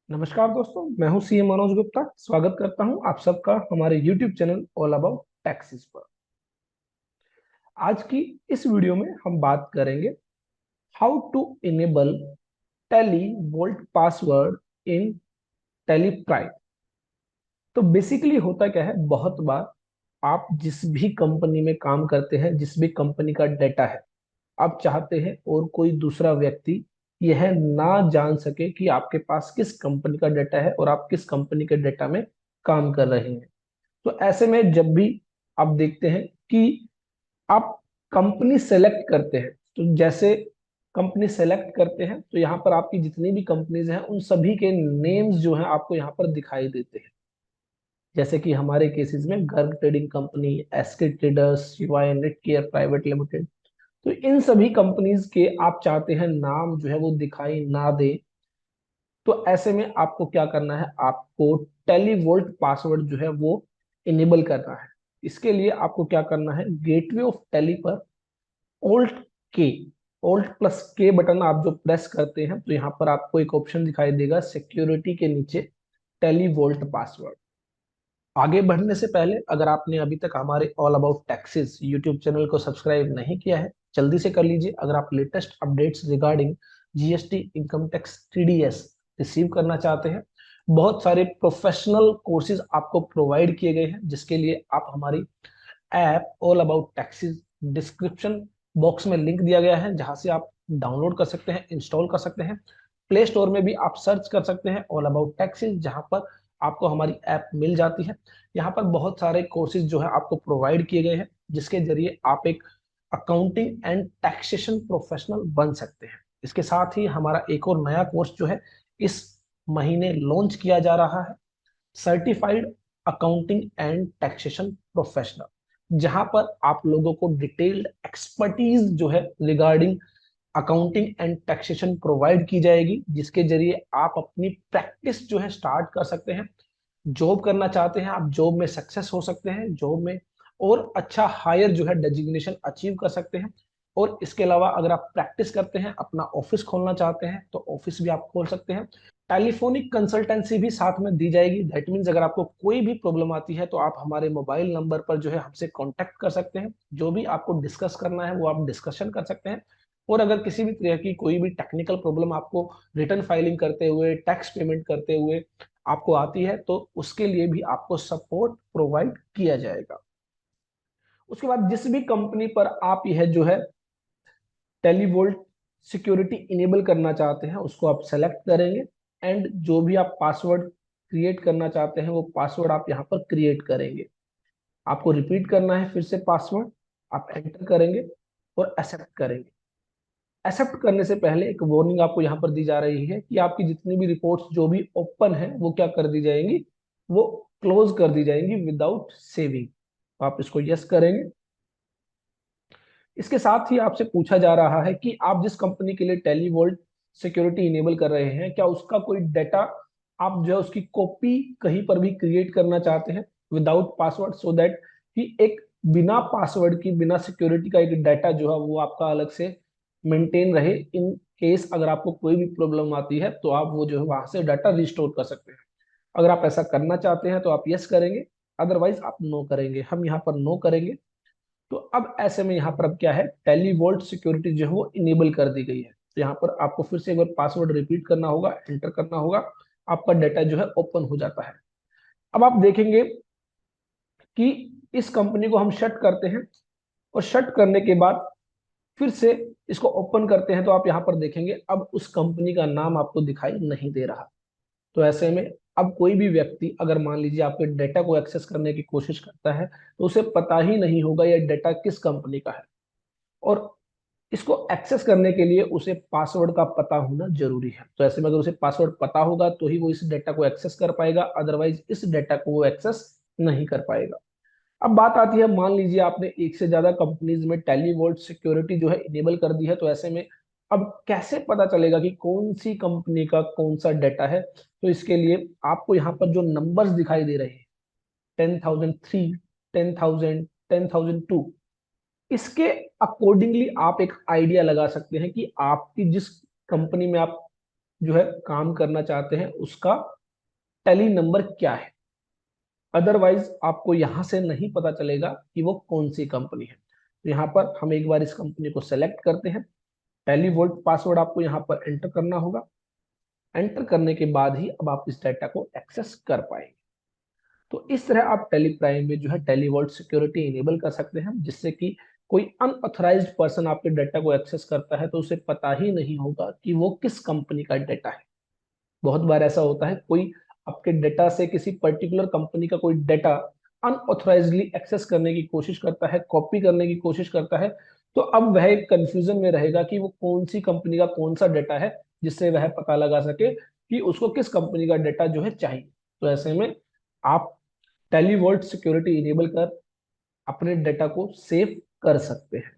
नमस्कार दोस्तों, मैं हूं सीए मनोज गुप्ता। स्वागत करता हूं आप सबका हमारे YouTube channel all about taxes पर। आज की इस वीडियो में हम बात करेंगे how to enable Tally vault password in Tally Prime. तो बेसिकली होता क्या है, बहुत बार आप जिस भी कंपनी में काम करते हैं, जिस भी कंपनी का डेटा है, आप चाहते हैं और कोई दूसरा व्यक्ति यह ना जान सके कि आपके पास किस कंपनी का डेटा है और आप किस कंपनी के डेटा में काम कर रहे हैं। तो ऐसे में जब भी आप देखते हैं कि आप कंपनी सेलेक्ट करते हैं, तो जैसे कंपनी सेलेक्ट करते हैं तो यहाँ पर आपकी जितनी भी कंपनीज हैं उन सभी के नेम्स जो हैं आपको यहाँ पर दिखाई देते हैं। जैसे कि हमारे केसेस में Garg trading company, SK traders, Shivay net care private limited. तो इन सभी कंपनीज के आप चाहते हैं नाम जो है वो दिखाई ना दे। तो ऐसे में आपको क्या करना है, आपको टेलीवोल्ट पासवर्ड जो है वो इनेबल करना है। इसके लिए आपको क्या करना है, गेटवे ऑफ टेली पर ओल्ट के, ओल्ट प्लस के बटन आप जो प्रेस करते हैं तो यहाँ पर आपको एक ऑप्शन दिखाई देगा सिक्योरिटी के नीचे, टेलीवोल्ट पासवर्ड। आगे बढ़ने से पहले अगर आपने अभी तक हमारे all about taxes YouTube channel को सब्सक्राइब नहीं किया है, जल्दी से कर लीजिए। अगर आप latest updates regarding GST, income tax, TDS receive करना चाहते हैं, बहुत सारे प्रोफेशनल कोर्सेज आपको प्रोवाइड किए गए हैं, जिसके लिए आप हमारी app all about taxes, description box में लिंक दिया गया है, जहां से आप डाउनलोड कर सकते हैं, इंस्टॉल कर सकते हैं। प्ले स्टोर में भी आप सर्च कर सकते हैं ऑल अबाउट टैक्सेस, जहां पर आपको हमारी ऐप मिल जाती है। यहाँ पर बहुत सारे कोर्सेज जो है आपको प्रोवाइड किए गए हैं, जिसके जरिए आप एक अकाउंटिंग एंड टैक्सेशन प्रोफेशनल बन सकते हैं। इसके साथ ही हमारा एक और नया कोर्स जो है इस महीने लॉन्च किया जा रहा है, certified accounting and taxation professional, जहां पर आप लोगों को डिटेल्ड एक्सपर्टीज जो है regarding accounting and taxation provide की जाएगी, जिसके जरिए आप अपनी प्रैक्टिस जो है स्टार्ट कर सकते हैं। जॉब करना चाहते हैं, आप जॉब में सक्सेस हो सकते हैं, जॉब में और अच्छा हायर जो है डेजिग्नेशन अचीव कर सकते हैं। और इसके अलावा अगर आप प्रैक्टिस करते हैं, अपना ऑफिस खोलना चाहते हैं, तो ऑफिस भी आप खोल सकते हैं। टेलीफोनिक कंसल्टेंसी भी साथ में दी जाएगी। दैट मीन्स अगर आपको कोई भी प्रॉब्लम आती है तो आप हमारे मोबाइल नंबर पर जो है हमसे कांटेक्ट कर सकते हैं। जो भी आपको डिस्कस करना है वो आप डिस्कशन कर सकते हैं। और अगर किसी भी तरह की कोई भी टेक्निकल प्रॉब्लम आपको रिटर्न फाइलिंग करते हुए, टैक्स पेमेंट करते हुए आपको आती है, तो उसके लिए भी आपको सपोर्ट प्रोवाइड किया जाएगा। उसके बाद जिस भी कंपनी पर आप यह जो है टेलीवोल्ट सिक्योरिटी इनेबल करना चाहते हैं उसको आप सेलेक्ट करेंगे, एंड जो भी आप पासवर्ड क्रिएट करना चाहते हैं वो पासवर्ड आप यहाँ पर क्रिएट करेंगे। आपको रिपीट करना है फिर से पासवर्ड, आप एंटर करेंगे और एक्सेप्ट करेंगे। एक्सेप्ट करने से पहले एक वार्निंग आपको यहाँ पर दी जा रही है कि आपकी जितनी भी रिपोर्ट्स जो भी ओपन है वो क्या कर दी जाएंगी, वो क्लोज कर दी जाएंगी विदाउट सेविंग। तो आप इसको यस करेंगे। इसके साथ ही आपसे पूछा जा रहा है कि आप जिस कंपनी के लिए टेलीवोल्ट सिक्योरिटी इनेबल कर रहे हैं, क्या उसका कोई डाटा आप जो है उसकी कॉपी कहीं पर भी क्रिएट करना चाहते हैं विदाउट पासवर्ड, सो दैट कि एक बिना पासवर्ड की, बिना सिक्योरिटी का एक डाटा जो है वो आपका अलग से मेंटेन रहे। इन केस अगर आपको कोई भी प्रॉब्लम आती है तो आप वो जो है वहां से डाटा रिस्टोर कर सकते हैं। अगर आप ऐसा करना चाहते हैं तो आप यस करेंगे, अदरवाइज आप नो करेंगे। हम यहाँ पर नो करेंगे। तो अब ऐसे में यहाँ पर अब क्या है, टेलीवोल्ट सिक्योरिटी जो है वो इनेबल कर दी गई है। तो यहाँ पर आपको फिर से एक बार पासवर्ड रिपीट करना होगा, एंटर करना होगा, आपका डाटा जो है ओपन हो जाता है। अब आप देखेंगे कि इस कंपनी को हम शट करते हैं, और शट करने के बाद फिर से इसको ओपन करते हैं, तो आप यहाँ पर देखेंगे अब उस कंपनी का नाम आपको दिखाई नहीं दे रहा। तो ऐसे में अब कोई भी व्यक्ति अगर मान लीजिए आपके डेटा को एक्सेस करने की कोशिश करता है, तो उसे पता ही नहीं होगा यह डेटा किस कंपनी का है। और इसको एक्सेस करने के लिए उसे पासवर्ड का पता होना जरूरी है। तो ऐसे में अगर उसे पासवर्ड पता होगा तो ही वो इस डेटा को एक्सेस कर पाएगा, अदरवाइज इस डेटा को वो एक्सेस नहीं कर पाएगा। अब बात आती है, मान लीजिए आपने एक से ज्यादा कंपनीज में टेलीवोल्ट सिक्योरिटी जो है इनेबल कर दी है, तो ऐसे में अब कैसे पता चलेगा कि कौन सी कंपनी का कौन सा डेटा है। तो इसके लिए आपको यहाँ पर जो नंबर्स दिखाई दे रहे हैं, 10,003, 10,000, 10,002, इसके अकॉर्डिंगली आप एक आइडिया लगा सकते हैं कि आपकी जिस कंपनी में आप जो है काम करना चाहते हैं उसका टेली नंबर क्या है। अदरवाइज आपको यहां से नहीं पता चलेगा कि वो कौन सी कंपनी है। तो यहाँ पर हम एक बार इस कंपनी को सेलेक्ट करते हैं। टेलीवोल्ट पासवर्ड आपको यहाँ पर एंटर करना होगा। एंटर करने के बाद ही अब आप इस डाटा को एक्सेस कर पाएंगे। तो इस तरह आप टेलीप्राइम में जो है टेलीवोल्ट सिक्योरिटी इनेबल कर सकते हैं, जिससे कि कोई अनऑथराइज्ड पर्सन आपके डाटा को एक्सेस करता है तो उसे पता ही नहीं होगा कि वो किस कंपनी का डाटा है। बहुत बार ऐसा होता है, कोई आपके डेटा से किसी पर्टिकुलर कंपनी का कोई डाटा अनऑथराइजली एक्सेस करने की कोशिश करता है, कॉपी करने की कोशिश करता है, तो अब वह एक कंफ्यूजन में रहेगा कि वो कौन सी कंपनी का कौन सा डाटा है, जिससे वह पता लगा सके कि उसको किस कंपनी का डाटा जो है चाहिए। तो ऐसे में आप टेलीवोल्ट सिक्योरिटी इनेबल कर अपने डाटा को सेव कर सकते हैं।